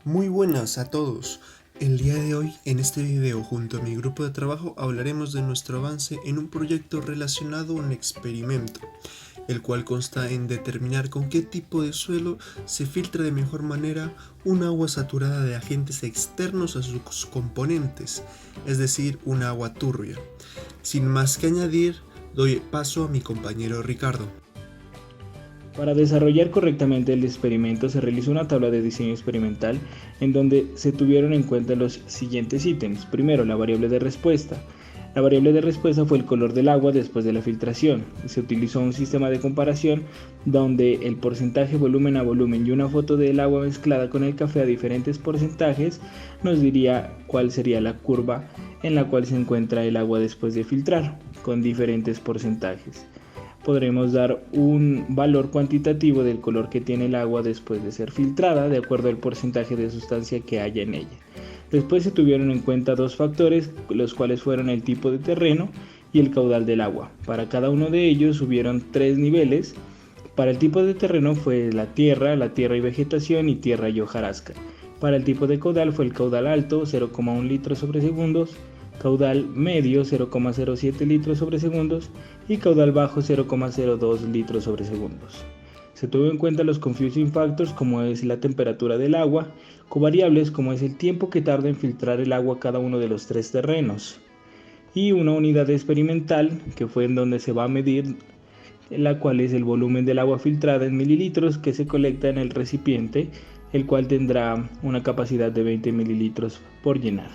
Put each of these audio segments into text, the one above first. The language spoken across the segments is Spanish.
Muy buenas a todos. El día de hoy, en este video, junto a mi grupo de trabajo, hablaremos de nuestro avance en un proyecto relacionado a un experimento, el cual consta en determinar con qué tipo de suelo se filtra de mejor manera un agua saturada de agentes externos a sus componentes, es decir, un agua turbia. Sin más que añadir, doy paso a mi compañero Ricardo. Para desarrollar correctamente el experimento se realizó una tabla de diseño experimental en donde se tuvieron en cuenta los siguientes ítems. Primero, la variable de respuesta. La variable de respuesta fue el color del agua después de la filtración. Se utilizó un sistema de comparación donde el porcentaje volumen a volumen y una foto del agua mezclada con el café a diferentes porcentajes nos diría cuál sería la curva en la cual se encuentra el agua después de filtrar, con diferentes porcentajes. Podremos dar un valor cuantitativo del color que tiene el agua después de ser filtrada de acuerdo al porcentaje de sustancia que haya en ella. Después se tuvieron en cuenta dos factores, los cuales fueron el tipo de terreno y el caudal del agua. Para cada uno de ellos hubieron tres niveles. Para el tipo de terreno fue la tierra y vegetación y tierra y hojarasca. Para el tipo de caudal fue el caudal alto, 0,1 litros sobre segundos, caudal medio 0,07 litros sobre segundos y caudal bajo 0,02 litros sobre segundos. Se tuvo en cuenta los confusing factors como es la temperatura del agua, covariables como es el tiempo que tarda en filtrar el agua cada uno de los tres terrenos y una unidad experimental que fue en donde se va a medir la cual es el volumen del agua filtrada en mililitros que se colecta en el recipiente, el cual tendrá una capacidad de 20 mililitros por llenar.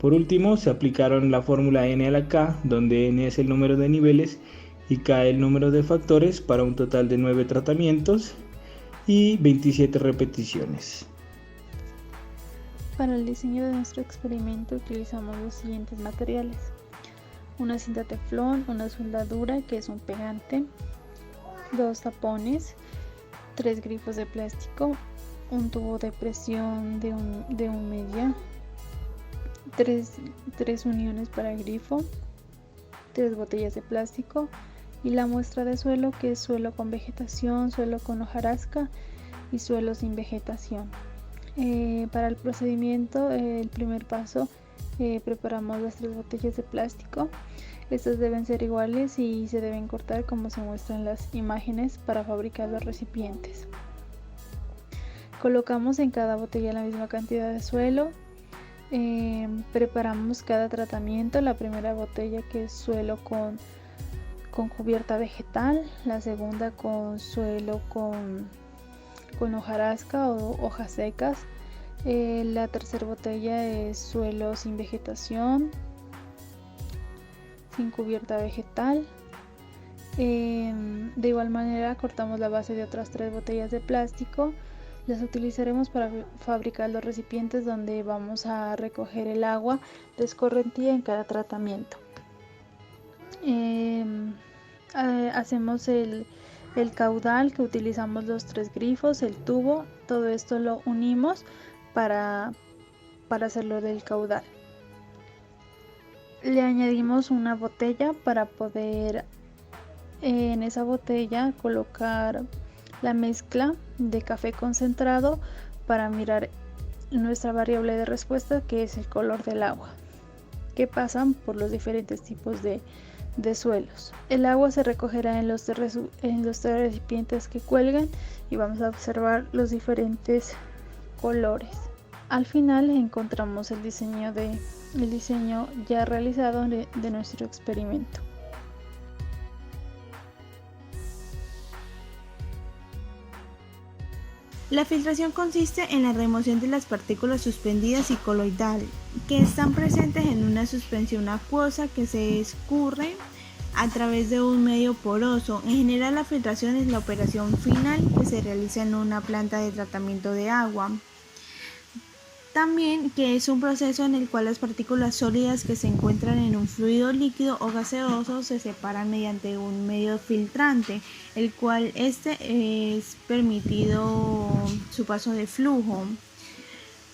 Por último, se aplicaron la fórmula n a la k, donde n es el número de niveles y k el número de factores, para un total de 9 tratamientos y 27 repeticiones. Para el diseño de nuestro experimento utilizamos los siguientes materiales: una cinta teflón, una soldadura que es un pegante, dos tapones, tres grifos de plástico, un tubo de presión de un media, tres uniones para el grifo, tres botellas de plástico y la muestra de suelo, que es suelo con vegetación, suelo con hojarasca y suelo sin vegetación. Para el procedimiento, el primer paso, preparamos las tres botellas de plástico. Estas deben ser iguales y se deben cortar como se muestra en las imágenes para fabricar los recipientes. Colocamos en cada botella la misma cantidad de suelo. Preparamos cada tratamiento: la primera botella, que es suelo con cubierta vegetal, la segunda con suelo con hojarasca o hojas secas, la tercera botella es suelo sin vegetación, sin cubierta vegetal. De igual manera cortamos la base de otras tres botellas de plástico. Las utilizaremos para fabricar los recipientes donde vamos a recoger el agua de escorrentía en cada tratamiento. Hacemos el caudal, que utilizamos los tres grifos, el tubo, todo esto lo unimos para hacerlo del caudal. Le añadimos una botella para poder en esa botella colocar la mezcla de café concentrado para mirar nuestra variable de respuesta, que es el color del agua, que pasan por los diferentes tipos de suelos. El agua se recogerá en los tres recipientes que cuelgan y vamos a observar los diferentes colores. Al final encontramos el diseño ya realizado de nuestro experimento. La filtración consiste en la remoción de las partículas suspendidas y coloidales que están presentes en una suspensión acuosa que se escurre a través de un medio poroso. En general, la filtración es la operación final que se realiza en una planta de tratamiento de agua. También que es un proceso en el cual las partículas sólidas que se encuentran en un fluido líquido o gaseoso se separan mediante un medio filtrante, el cual es permitido su paso de flujo.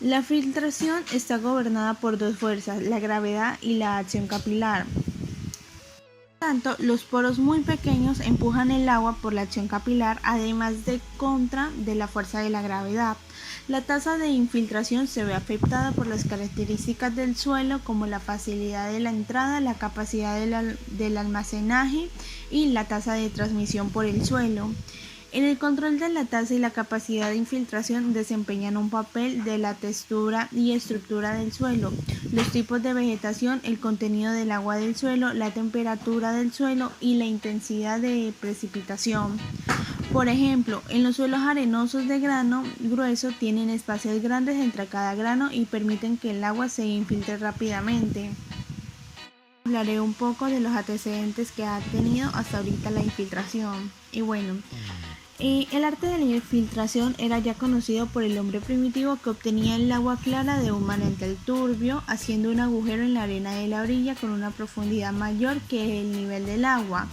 La filtración está gobernada por dos fuerzas: la gravedad y la acción capilar. tanto, los poros muy pequeños empujan el agua por la acción capilar, además de contra de la fuerza de la gravedad. La tasa de infiltración se ve afectada por las características del suelo, como la facilidad de la entrada, la capacidad del almacenaje y la tasa de transmisión por el suelo. En el control de la tasa y la capacidad de infiltración desempeñan un papel de la textura y estructura del suelo, los tipos de vegetación, el contenido del agua del suelo, la temperatura del suelo y la intensidad de precipitación. Por ejemplo, en los suelos arenosos de grano grueso tienen espacios grandes entre cada grano y permiten que el agua se infiltre rápidamente. Hablaré un poco de los antecedentes que ha tenido hasta ahorita la infiltración. Y bueno, el arte de la infiltración era ya conocido por el hombre primitivo, que obtenía el agua clara de un manantial turbio, haciendo un agujero en la arena de la orilla con una profundidad mayor que el nivel del agua.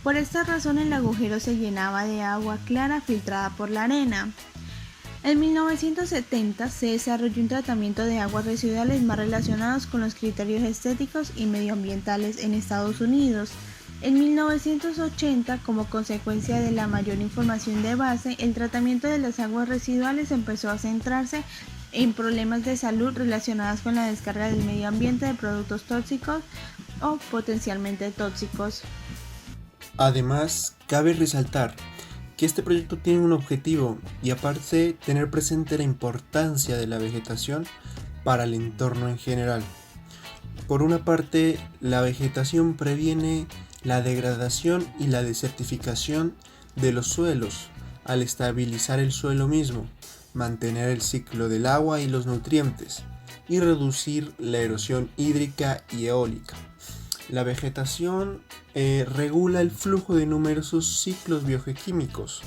Por esta razón el agujero se llenaba de agua clara filtrada por la arena. En 1970 se desarrolló un tratamiento de aguas residuales más relacionados con los criterios estéticos y medioambientales en Estados Unidos. En 1980, como consecuencia de la mayor información de base, el tratamiento de las aguas residuales empezó a centrarse en problemas de salud relacionados con la descarga del medio ambiente de productos tóxicos o potencialmente tóxicos. Además, cabe resaltar que este proyecto tiene un objetivo y aparte tener presente la importancia de la vegetación para el entorno en general. Por una parte, la vegetación previene la degradación y la desertificación de los suelos al estabilizar el suelo mismo, mantener el ciclo del agua y los nutrientes y reducir la erosión hídrica y eólica. La vegetación regula el flujo de numerosos ciclos biogequímicos,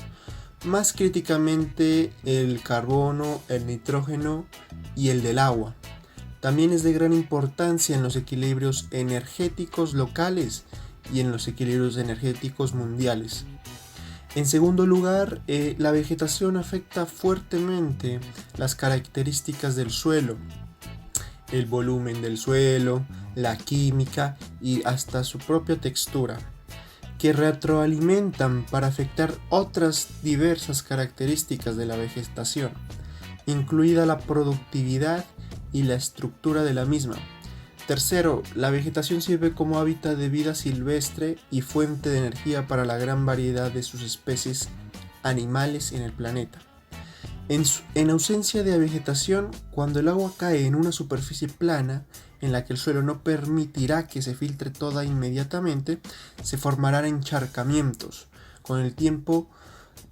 más críticamente el carbono, el nitrógeno y el del agua. También es de gran importancia en los equilibrios energéticos locales y en los equilibrios energéticos mundiales. En segundo lugar, la vegetación afecta fuertemente las características del suelo, el volumen del suelo, la química y hasta su propia textura, que retroalimentan para afectar otras diversas características de la vegetación, incluida la productividad y la estructura de la misma. Tercero, la vegetación sirve como hábitat de vida silvestre y fuente de energía para la gran variedad de sus especies animales en el planeta. En ausencia de vegetación, cuando el agua cae en una superficie plana en la que el suelo no permitirá que se filtre toda inmediatamente, se formarán encharcamientos. Con el tiempo,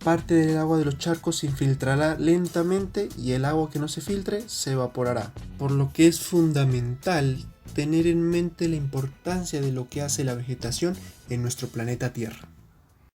parte del agua de los charcos se infiltrará lentamente y el agua que no se filtre se evaporará. Por lo que es fundamental tener en mente la importancia de lo que hace la vegetación en nuestro planeta Tierra.